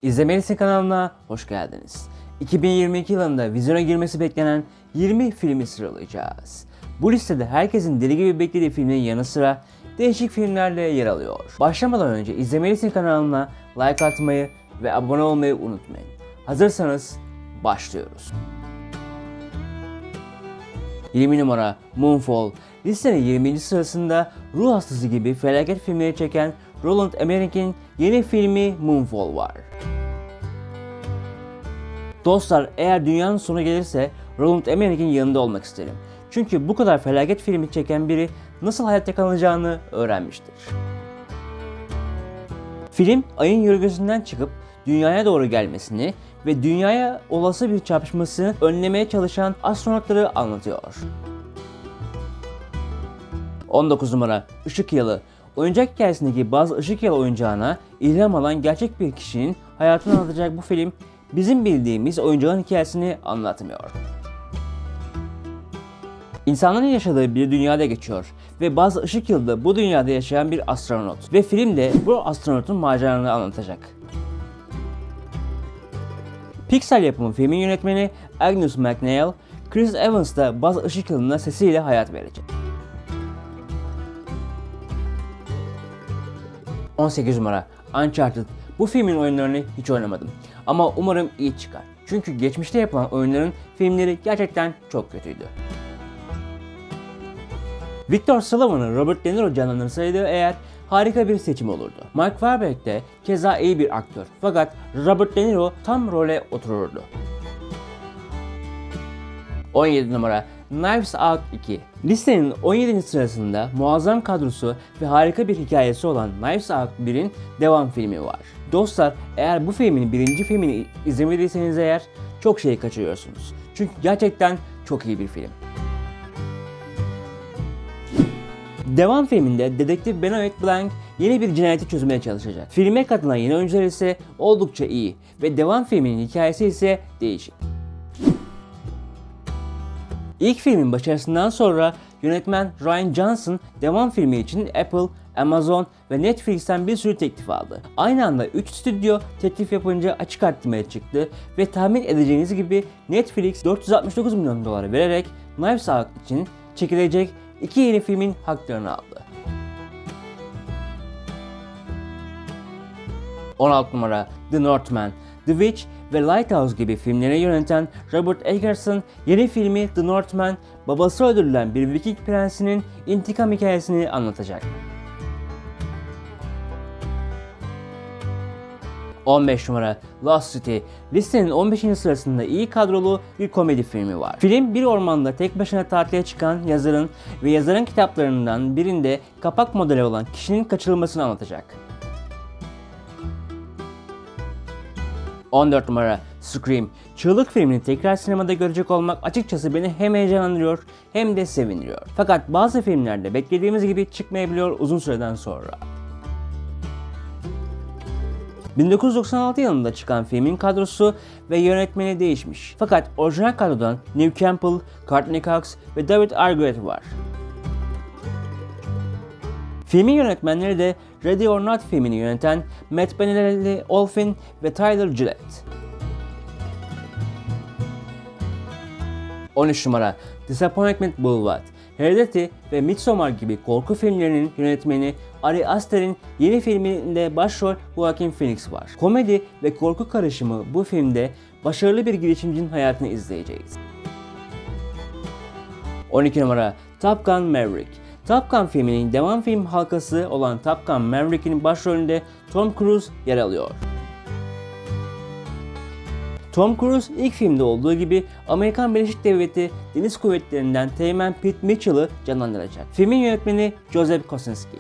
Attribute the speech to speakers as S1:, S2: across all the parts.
S1: İzlemelisin kanalına hoş geldiniz. 2022 yılında vizyona girmesi beklenen 20 filmi sıralayacağız. Bu listede herkesin deli gibi beklediği filmin yanı sıra değişik filmlerle yer alıyor. Başlamadan önce İzlemelisin kanalına like atmayı ve abone olmayı unutmayın. Hazırsanız başlıyoruz. 20 numara Moonfall. Listenin 20. sırasında ruh hastası gibi felaket filmleri çeken Roland Emmerich'in yeni filmi Moonfall var. Dostlar, eğer dünyanın sonu gelirse Roland Emmerich'in yanında olmak isterim. Çünkü bu kadar felaket filmi çeken biri nasıl hayatta kalacağını öğrenmiştir. Film ayın yörüngesinden çıkıp dünyaya doğru gelmesini ve dünyaya olası bir çarpışmasını önlemeye çalışan astronotları anlatıyor. 19 numara Işık Yılı. Oyuncak hikayesindeki bazı ışık yılı oyuncağına ilham alan gerçek bir kişinin hayatını anlatacak bu film bizim bildiğimiz oyuncağın hikayesini anlatmıyor. İnsanların yaşadığı bir dünyada geçiyor ve bazı ışık yılı da bu dünyada yaşayan bir astronot ve film de bu astronotun maceralarını anlatacak. Pixar yapımı filmin yönetmeni Angus MacNeil, Chris Evans da bazı ışık yılına sesiyle hayat verecek. 18 numara Uncharted. Bu filmin oyunlarını hiç oynamadım ama umarım iyi çıkar. Çünkü geçmişte yapılan oyunların filmleri gerçekten çok kötüydü. Victor Sullivan'ı Robert De Niro canlandırsaydı eğer harika bir seçim olurdu. Mark Wahlberg de keza iyi bir aktör fakat Robert De Niro tam role otururdu. 17 numara Knives Out 2. Listenin 17. sırasında muazzam kadrosu ve harika bir hikayesi olan Knives Out 1'in devam filmi var. Dostlar, eğer bu filmin birinci filmini izlemediyseniz eğer çok şey kaçırıyorsunuz. Çünkü gerçekten çok iyi bir film. Devam filminde dedektif Benoit Blanc yeni bir cinayeti çözmeye çalışacak. Filme katılan yeni oyuncular ise oldukça iyi ve devam filminin hikayesi ise değişik. İlk filmin başarısından sonra yönetmen Rian Johnson devam filmi için Apple, Amazon ve Netflix'ten bir sürü teklif aldı. Aynı anda 3 stüdyo teklif yapınca açık arttırmaya çıktı ve tahmin edeceğiniz gibi Netflix 469 milyon dolar vererek Knives Out için çekilecek 2 yeni filmin haklarını aldı. 16 numara The Northman. The Witch ve Lighthouse gibi filmleri yöneten Robert Eggers yeni filmi The Northman, babası öldürülen bir Viking prensinin intikam hikayesini anlatacak. 15 numara Lost City. Listenin 15. sırasında iyi kadrolu bir komedi filmi var. Film bir ormanda tek başına tatile çıkan yazarın ve yazarın kitaplarından birinde kapak modeli olan kişinin kaçırılmasını anlatacak. 14 numara Scream. Çığlık filmini tekrar sinemada görecek olmak açıkçası beni hem heyecanlandırıyor hem de sevindiriyor. Fakat bazı filmlerde beklediğimiz gibi çıkmayabiliyor uzun süreden sonra. 1996 yılında çıkan filmin kadrosu ve yönetmeni değişmiş. Fakat orijinal kadrodan Neve Campbell, Courtney Cox ve David Arquette var. Filmin yönetmenleri de Ready or Not filmini yöneten Matt Benelli-Olphin ve Tyler Gillette. 13 numara Disappointment Boulevard. Heredity ve Midsommar gibi korku filmlerinin yönetmeni Ari Aster'in yeni filminde başrol Joaquin Phoenix var. Komedi ve korku karışımı bu filmde başarılı bir girişimcinin hayatını izleyeceğiz. 12 numara Top Gun Maverick. Top Gun filminin devam film halkası olan Top Gun Maverick'in başrolünde Tom Cruise yer alıyor. Tom Cruise ilk filmde olduğu gibi Amerikan Birleşik Devletleri Deniz Kuvvetleri'nden Teğmen Pete Mitchell'ı canlandıracak. Filmin yönetmeni Joseph Kosinski.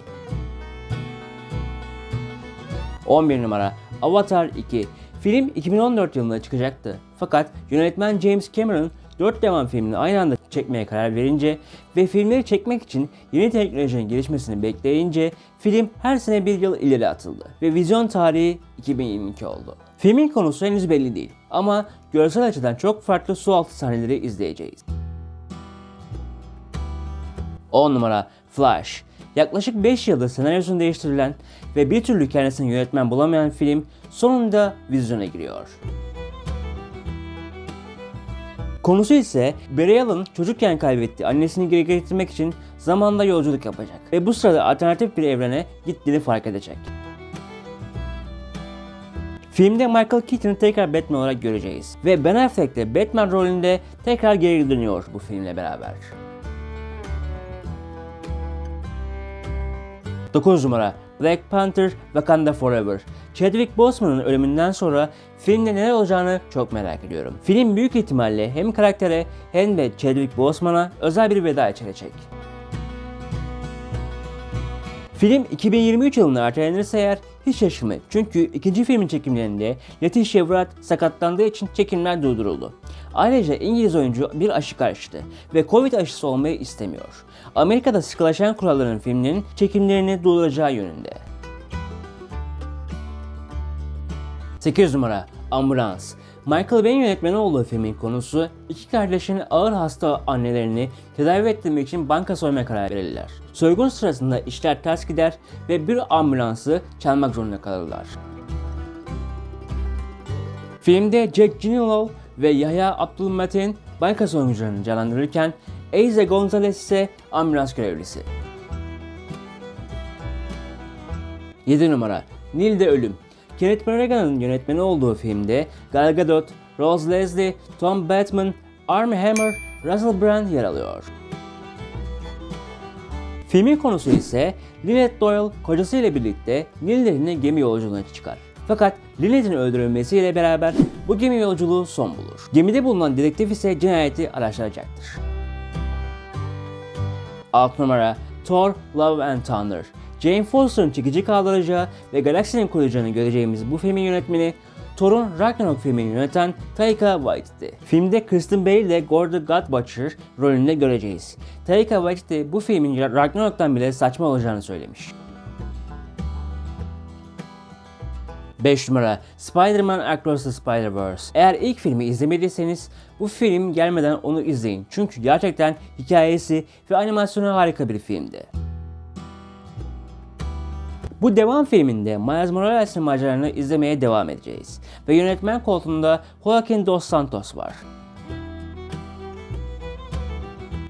S1: 11 numara Avatar 2. Film 2014 yılında çıkacaktı. Fakat yönetmen James Cameron 4 devam filmini aynı anda çekmeye karar verince ve filmleri çekmek için yeni teknolojinin gelişmesini bekleyince film her sene bir yıl ileri atıldı ve vizyon tarihi 2022 oldu. Filmin konusu henüz belli değil ama görsel açıdan çok farklı sualtı sahneleri izleyeceğiz. 10 numara Flash. Yaklaşık 5 yıldır senaryosunu değiştirilen ve bir türlü kendisine yönetmen bulamayan film sonunda vizyona giriyor. Konusu ise Barry Allen çocukken kaybettiği annesini geri getirmek için zamanda yolculuk yapacak ve bu sırada alternatif bir evrene gittiğini fark edecek. Filmde Michael Keaton'ı tekrar Batman olarak göreceğiz ve Ben Affleck de Batman rolünde tekrar geri dönüyor bu filmle beraber. 9 numara Black Panther Wakanda Forever. Chadwick Boseman'ın ölümünden sonra filmde neler olacağını çok merak ediyorum. Film büyük ihtimalle hem karaktere hem de Chadwick Boseman'a özel bir veda içerecek. Film 2023 yılına ertelenirse eğer hiç şaşırmayın. Çünkü ikinci filmin çekimlerinde Letitia Wright sakatlandığı için çekimler durduruldu. Ayrıca İngiliz oyuncu bir aşı karşıtı ve Covid aşısı olmayı istemiyor. Amerika'da sıkılaşan kuralların filmlerin çekimlerini durduracağı yönünde. 8 numara Ambulans. Michael Bay'in yönetmeni olduğu filmin konusu iki kardeşin ağır hasta annelerini tedavi ettirmek için banka soymaya karar verirler. Soygun sırasında işler ters gider ve bir ambulansı çalmak zorunda kalırlar. Filmde Jack Gyllenhaal ve Yahya Abdul-Mateen banka soyguncularını canlandırırken Eiza Gonzalez ise ambulans görevlisi. 7 numara Nil'de Ölüm. Kenneth Branagh'ın yönetmeni olduğu filmde Gal Gadot, Rose Leslie, Tom Bateman, Armie Hammer, Russell Brand yer alıyor. Filmin konusu ise Lynette Doyle kocasıyla birlikte Nil Nehri'ne gemi yolculuğuna çıkar. Fakat Lynette'in öldürülmesiyle beraber bu gemi yolculuğu son bulur. Gemide bulunan dedektif ise cinayeti araştıracaktır. 6 numara Thor Love and Thunder. Jane Foster'ın çekici kaldıracağı ve galaksinin koruyacağını göreceğimiz bu filmin yönetmeni Thor'un Ragnarok filmini yöneten Taika Waititi. Filmde Kristen Bale ile Gordy Godbutcher rolünde göreceğiz. Taika Waititi bu filmin Ragnarok'tan bile saçma olacağını söylemiş. 5 numara Spider-Man Across the Spider-Verse. Eğer ilk filmi izlemediyseniz bu film gelmeden onu izleyin. Çünkü gerçekten hikayesi ve animasyonu harika bir filmdi. Bu devam filminde Miles Morales'in maceralarını izlemeye devam edeceğiz. Ve yönetmen koltuğunda Joaquin Dos Santos var.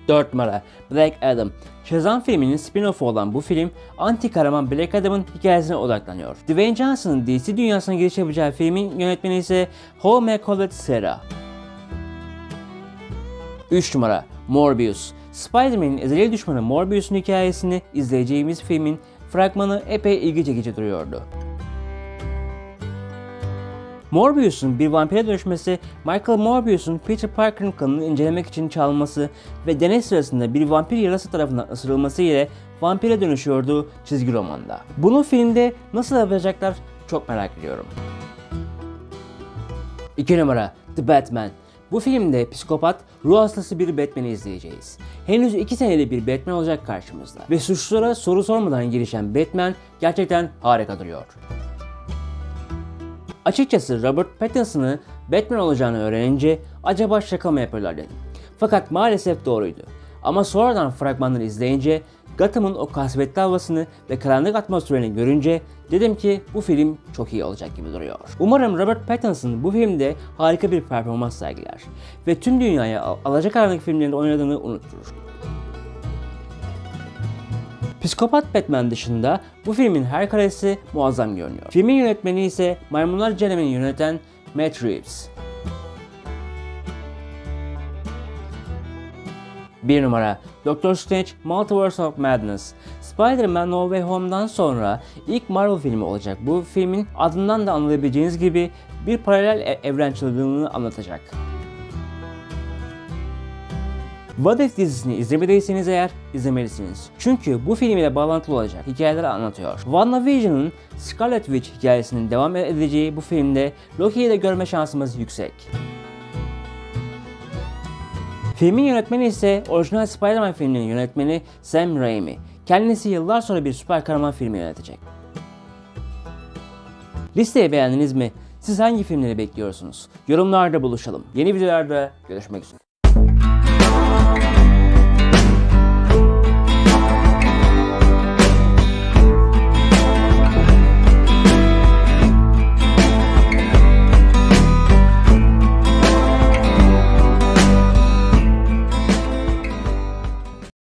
S1: 4 numara Black Adam. Shazam filminin spin-off'u olan bu film, anti kahraman Black Adam'ın hikayesine odaklanıyor. Dwayne Johnson'ın DC dünyasına giriş yapacağı filmin yönetmeni ise Jaume Collet-Serra. 3 numara Morbius. Spider-Man'in ezeli düşmanı Morbius'un hikayesini izleyeceğimiz filmin fragmanı epey ilgi çekici duruyordu. Morbius'un bir vampire dönüşmesi, Michael Morbius'un Peter Parker'ın kanını incelemek için çalması ve deney sırasında bir vampir yarası tarafından ısırılması ile vampire dönüşüyordu çizgi romanda. Bunu filmde nasıl yapacaklar çok merak ediyorum. 2 numara The Batman. Bu filmde psikopat, ruh hastası bir Batman'i izleyeceğiz. Henüz 2 seneli bir Batman olacak karşımızda. Ve suçlulara soru sormadan girişen Batman gerçekten harika duruyor. Açıkçası Robert Pattinson'ı Batman olacağını öğrenince acaba şaka mı yapıyorlar dedim. Fakat maalesef doğruydu. Ama sonradan fragmanları izleyince Gotham'ın o kasvetli havasını ve karanlık atmosferini görünce dedim ki bu film çok iyi olacak gibi duruyor. Umarım Robert Pattinson bu filmde harika bir performans sergiler ve tüm dünyaya Alacakaranlık filmlerinde oynadığını unutturur. Psikopat Batman dışında bu filmin her karesi muazzam görünüyor. Filmin yönetmeni ise Maymunlar Cehennemi'ni yöneten Matt Reeves. 1 numara Doctor Strange Multiverse of Madness. Spider-Man No Way Home'dan sonra ilk Marvel filmi olacak. Bu filmin adından da anlayabileceğiniz gibi bir paralel evren çılgınlığını anlatacak. What If dizisini izlemediyseniz eğer izlemelisiniz. Çünkü bu film ile bağlantılı olacak hikayeleri anlatıyor. WandaVision'ın Scarlet Witch hikayesinin devam edeceği bu filmde Loki'yi de görme şansımız yüksek. Filmin yönetmeni ise orijinal Spider-Man filminin yönetmeni Sam Raimi. Kendisi yıllar sonra bir süper kahraman filmi yönetecek. Listeyi beğendiniz mi? Siz hangi filmleri bekliyorsunuz? Yorumlarda buluşalım. Yeni videolarda görüşmek üzere.